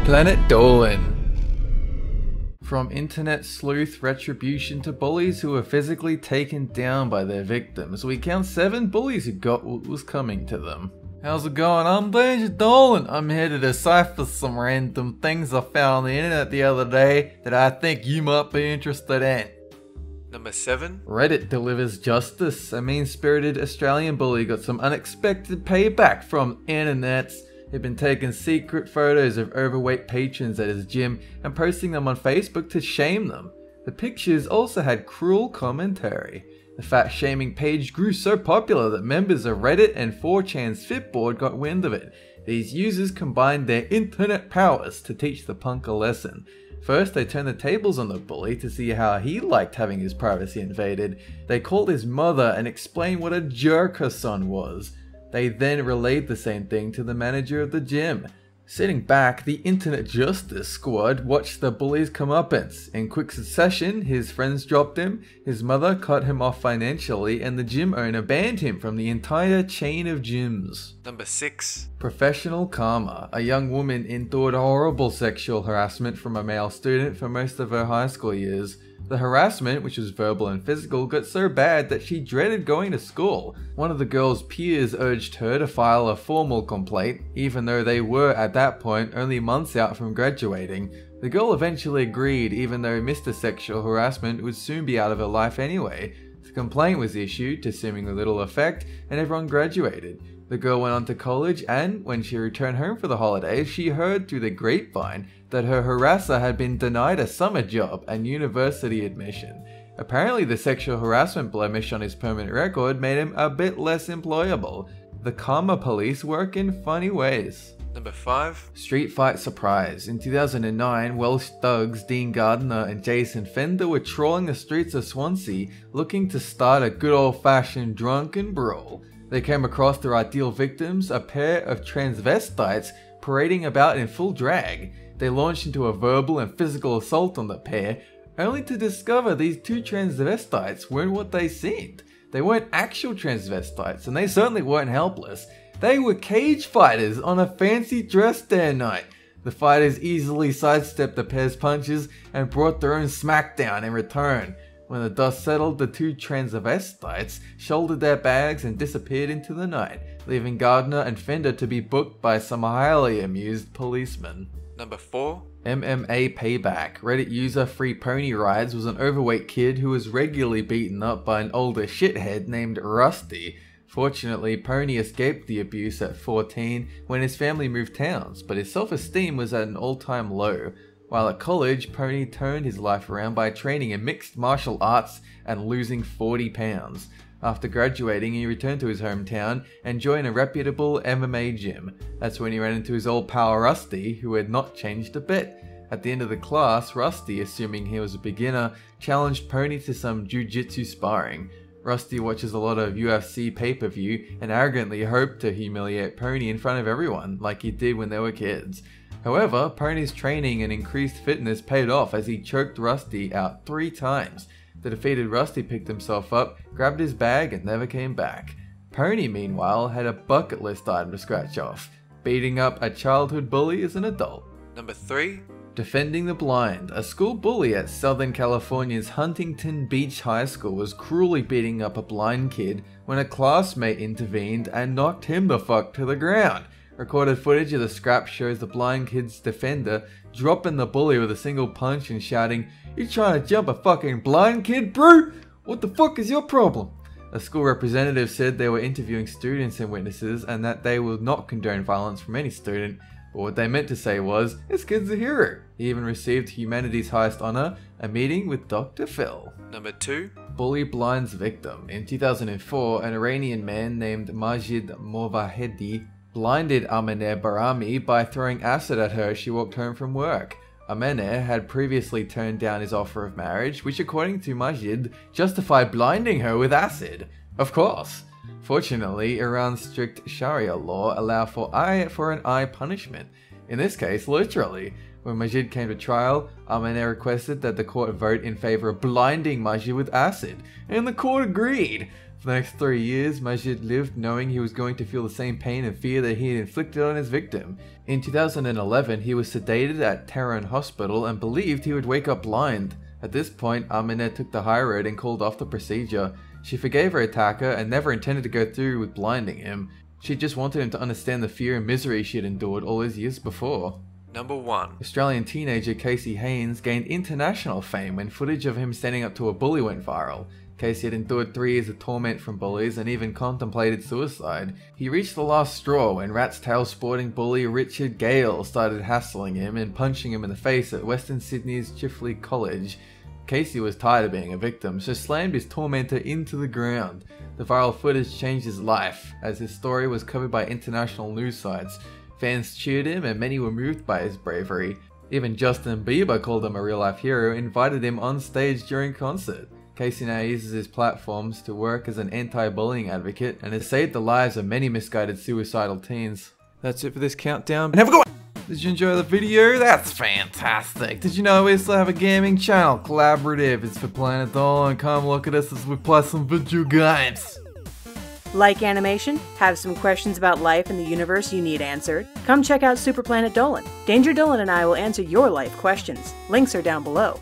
Planet Dolan. From internet sleuth retribution to bullies who were physically taken down by their victims, we count 7 bullies who got what was coming to them. How's it going? I'm Danger Dolan. I'm here to decipher some random things I found on the internet the other day that I think you might be interested in. Number 7. Reddit delivers justice. A mean-spirited Australian bully got some unexpected payback from internets. He'd been taking secret photos of overweight patrons at his gym and posting them on Facebook to shame them. The pictures also had cruel commentary. The fat-shaming page grew so popular that members of Reddit and 4chan's Fitboard got wind of it. These users combined their internet powers to teach the punk a lesson. First, they turned the tables on the bully to see how he liked having his privacy invaded. They called his mother and explained what a jerk her son was. They then relayed the same thing to the manager of the gym. Sitting back, the Internet Justice Squad watched the bully's comeuppance. In quick succession, his friends dropped him, his mother cut him off financially, and the gym owner banned him from the entire chain of gyms. Number 6. Professional karma. A young woman endured horrible sexual harassment from a male student for most of her high school years. The harassment, which was verbal and physical, got so bad that she dreaded going to school. One of the girl's peers urged her to file a formal complaint, even though they were at that point only months out from graduating. The girl eventually agreed, even though Mr. Sexual Harassment would soon be out of her life anyway. The complaint was issued to seemingly little effect, and everyone graduated. The girl went on to college, and when she returned home for the holidays, she heard through the grapevine that her harasser had been denied a summer job and university admission. Apparently, the sexual harassment blemish on his permanent record made him a bit less employable. The karma police work in funny ways. Number 5. Street fight surprise. In 2009, Welsh thugs Dean Gardner and Jason Fender were trawling the streets of Swansea looking to start a good old-fashioned drunken brawl. They came across their ideal victims, a pair of transvestites parading about in full drag. They launched into a verbal and physical assault on the pair, only to discover these 2 transvestites weren't what they seemed. They weren't actual transvestites, and they certainly weren't helpless. They were cage fighters on a fancy dress dare night. The fighters easily sidestepped the pair's punches and brought their own smackdown in return. When the dust settled, the 2 transvestites shouldered their bags and disappeared into the night, leaving Gardner and Fender to be booked by some highly amused policemen. Number 4. MMA payback. Reddit user Free Pony Rides was an overweight kid who was regularly beaten up by an older shithead named Rusty. Fortunately, Pony escaped the abuse at 14 when his family moved towns, but his self-esteem was at an all-time low. While at college, Pony turned his life around by training in mixed martial arts and losing 40 pounds. After graduating, he returned to his hometown and joined a reputable MMA gym. That's when he ran into his old pal Rusty, who had not changed a bit. At the end of the class, Rusty, assuming he was a beginner, challenged Pony to some jiu-jitsu sparring. Rusty watches a lot of UFC pay-per-view and arrogantly hoped to humiliate Pony in front of everyone, like he did when they were kids. However, Pony's training and increased fitness paid off as he choked Rusty out 3 times. The defeated Rusty picked himself up, grabbed his bag, and never came back. Pony, meanwhile, had a bucket list item to scratch off: beating up a childhood bully as an adult. Number 3. Defending the blind. A school bully at Southern California's Huntington Beach High School was cruelly beating up a blind kid when a classmate intervened and knocked him the fuck to the ground. Recorded footage of the scrap shows the blind kid's defender dropping the bully with a single punch and shouting, "You trying to jump a fucking blind kid, bro? What the fuck is your problem?" A school representative said they were interviewing students and witnesses and that they will not condone violence from any student, but what they meant to say was, "This kid's a hero." He even received humanity's highest honor, a meeting with Dr. Phil. Number 2. Bully blinds victim. In 2004, an Iranian man named Majid Movahedi blinded Amineh Barami by throwing acid at her as she walked home from work. Amineh had previously turned down his offer of marriage, which according to Majid, justified blinding her with acid. Of course. Fortunately, Iran's strict Sharia law allow for eye for an eye punishment. In this case, literally. When Majid came to trial, Amineh requested that the court vote in favor of blinding Majid with acid, and the court agreed. For the next 3 years, Majid lived knowing he was going to feel the same pain and fear that he had inflicted on his victim. In 2011, he was sedated at Tehran Hospital and believed he would wake up blind. At this point, Amineh took the high road and called off the procedure. She forgave her attacker and never intended to go through with blinding him. She just wanted him to understand the fear and misery she had endured all those years before. Number 1. Australian teenager Casey Haynes gained international fame when footage of him standing up to a bully went viral. Casey had endured 3 years of torment from bullies and even contemplated suicide. He reached the last straw when Rat's Tail sporting bully Richard Gale started hassling him and punching him in the face at Western Sydney's Chifley College. Casey was tired of being a victim, so slammed his tormentor into the ground. The viral footage changed his life, as his story was covered by international news sites. Fans cheered him and many were moved by his bravery. Even Justin Bieber called him a real-life hero and invited him on stage during concert. Casey now uses his platforms to work as an anti-bullying advocate and has saved the lives of many misguided suicidal teens. That's it for this countdown, and have a good one! Did you enjoy the video? That's fantastic! Did you know we also have a gaming channel, Collaborative? It's for Planet Dolan. Come look at us as we play some video games! Like animation? Have some questions about life and the universe you need answered? Come check out Super Planet Dolan. Danger Dolan and I will answer your life questions. Links are down below.